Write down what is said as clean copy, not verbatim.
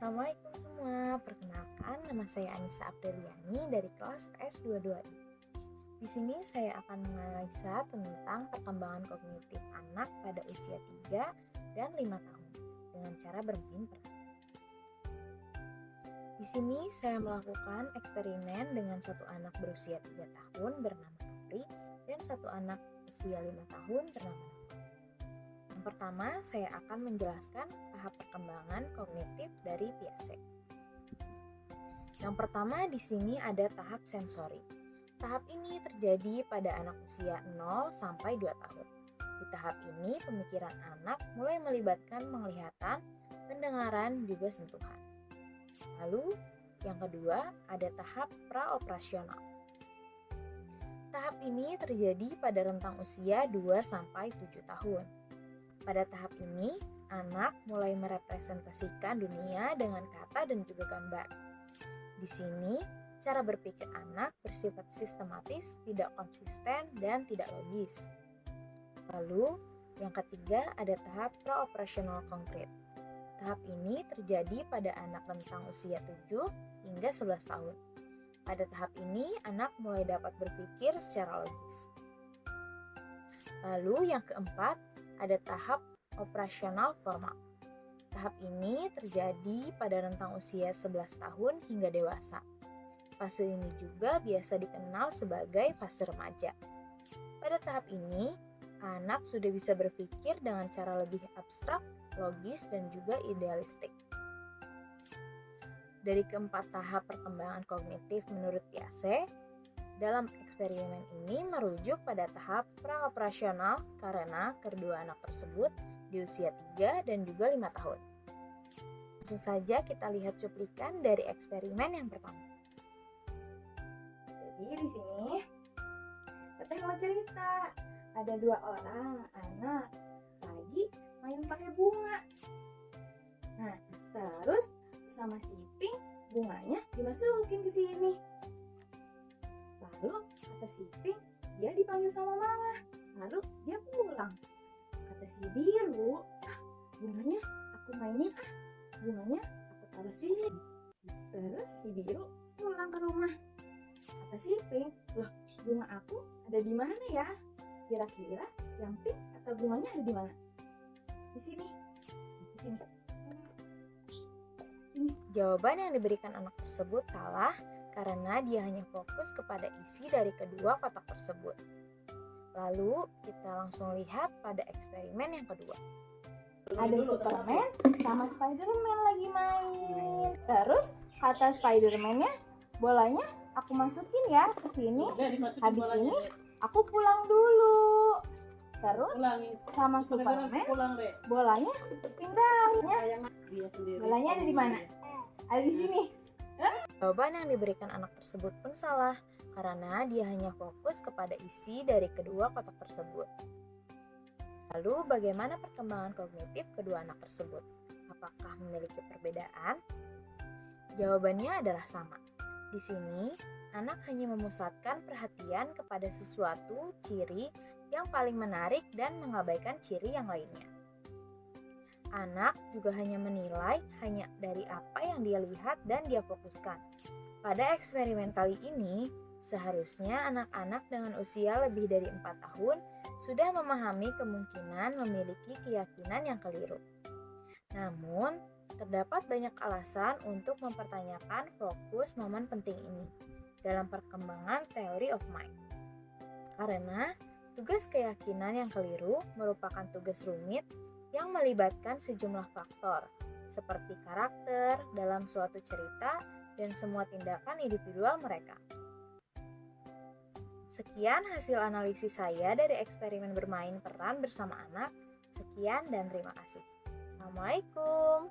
Assalamualaikum semua, perkenalkan nama saya Anissa Apriliani dari kelas PS22I. Di sini saya akan menganalisa tentang perkembangan kognitif anak pada usia 3 dan 5 tahun dengan cara bermain peran. Di sini saya melakukan eksperimen dengan satu anak berusia 3 tahun bernama Apri dan satu anak usia 5 tahun bernama Nafa. Yang pertama, saya akan menjelaskan tahap perkembangan kognitif dari Piaget. Yang pertama di sini ada tahap sensori. Tahap ini terjadi pada anak usia 0 sampai 2 tahun. Di tahap ini, pemikiran anak mulai melibatkan penglihatan, pendengaran, juga sentuhan. Lalu, yang kedua ada tahap praoperasional. Tahap ini terjadi pada rentang usia 2 sampai 7 tahun. Pada tahap ini, anak mulai merepresentasikan dunia dengan kata dan juga gambar. Di sini, cara berpikir anak bersifat sistematis, tidak konsisten, dan tidak logis. Lalu, yang ketiga ada tahap praoperasional konkret. Tahap ini terjadi pada anak rentang usia 7 hingga 11 tahun. Pada tahap ini, anak mulai dapat berpikir secara logis. Lalu, yang keempat, ada tahap operasional formal. Tahap ini terjadi pada rentang usia 11 tahun hingga dewasa. Fase ini juga biasa dikenal sebagai fase remaja. Pada tahap ini, anak sudah bisa berpikir dengan cara lebih abstrak, logis, dan juga idealistik. Dari keempat tahap perkembangan kognitif menurut Piaget, dalam eksperimen ini merujuk pada tahap praoperasional karena kedua anak tersebut di usia 3 dan juga 5 tahun. Langsung saja kita lihat cuplikan dari eksperimen yang pertama. Jadi di sini Teteh mau cerita, ada 2 orang anak lagi main pakai bunga. Nah, terus sama si Pink bunganya dimasukin ke sini. Lalu kata si Pink, dia dipanggil sama mama. Lalu dia pulang. Kata si Biru, bunganya aku mainin bunganya aku taruh sini. Terus si Biru pulang ke rumah. Kata si Pink, loh bunga aku ada di mana ya? Kira-kira yang Pink kata bunganya ada di mana? Di sini. Di sini. Sini. Jawaban yang diberikan anak tersebut salah karena dia hanya fokus kepada isi dari kedua kotak tersebut. Lalu kita langsung lihat pada eksperimen yang kedua. Ada Superman sama Spiderman lagi main. Terus kata Spiderman-nya, bolanya aku masukin ya ke sini. Habis ini aku pulang dulu. Terus sama Superman, bolanya pindahin. Bolanya ada di mana? Ada di sini. Jawaban yang diberikan anak tersebut pun salah karena dia hanya fokus kepada isi dari kedua kotak tersebut. Lalu bagaimana perkembangan kognitif kedua anak tersebut? Apakah memiliki perbedaan? Jawabannya adalah sama. Di sini, anak hanya memusatkan perhatian kepada sesuatu ciri yang paling menarik dan mengabaikan ciri yang lainnya. Anak juga hanya menilai hanya dari apa yang dia lihat dan dia fokuskan. Pada eksperimen kali ini, seharusnya anak-anak dengan usia lebih dari 4 tahun sudah memahami kemungkinan memiliki keyakinan yang keliru. Namun, terdapat banyak alasan untuk mempertanyakan fokus momen penting ini dalam perkembangan theory of mind. Karena tugas keyakinan yang keliru merupakan tugas rumit yang melibatkan sejumlah faktor, seperti karakter dalam suatu cerita dan semua tindakan individual mereka. Sekian hasil analisis saya dari eksperimen bermain peran bersama anak. Sekian dan terima kasih. Assalamualaikum.